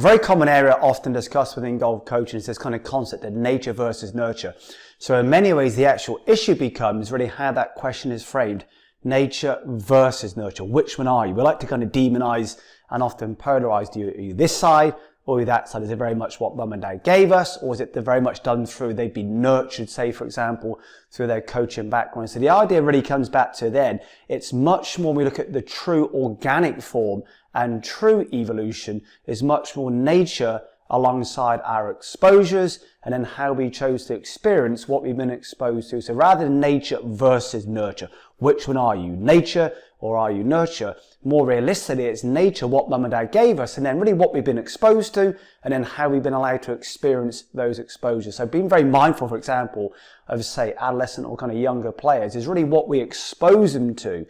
A very common area often discussed within golf coaching is this kind of concept of nature versus nurture. So in many ways, the actual issue becomes really how that question is framed. Nature versus nurture. Which one are you? We like to kind of demonize and often polarize. Are you this side or are you that side? Is it very much what mum and dad gave us, or is it very much done through they've been nurtured, say, for example, through their coaching background? So the idea really comes back to then, it's much more, when we look at the true organic form and true evolution, is much more nature alongside our exposures and then how we chose to experience what we've been exposed to. So rather than nature versus nurture, which one are you? Nature or are you nurture? More realistically, it's nature, what mum and dad gave us, and then really what we've been exposed to, and then how we've been allowed to experience those exposures. So being very mindful, for example, of, say, adolescent or kind of younger players is really what we expose them to.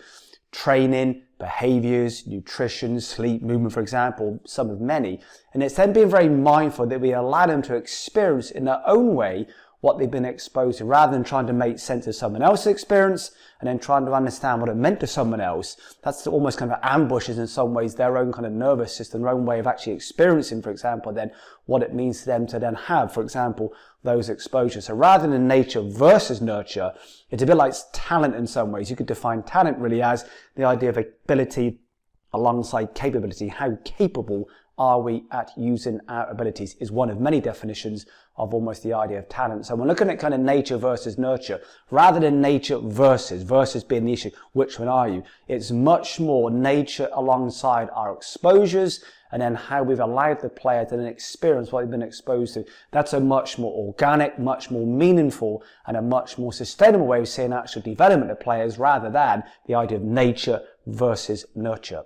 Training, behaviors, nutrition, sleep, movement, for example, some of many. And it's then being very mindful that we allow them to experience in their own way what they've been exposed to, rather than trying to make sense of someone else's experience and then trying to understand what it meant to someone else. That's almost kind of ambushes in some ways their own kind of nervous system, their own way of actually experiencing, for example, then what it means to them to then have, for example, those exposures. So rather than nature versus nurture, it's a bit like talent in some ways. You could define talent really as the idea of ability alongside capability. How capable are we at using our abilities is one of many definitions of almost the idea of talent. So we're looking at kind of nature versus nurture, rather than nature versus being the issue, which one are you? It's much more nature alongside our exposures and then how we've allowed the player to then experience what they've been exposed to. That's a much more organic, much more meaningful and a much more sustainable way of seeing actual development of players, rather than the idea of nature versus nurture.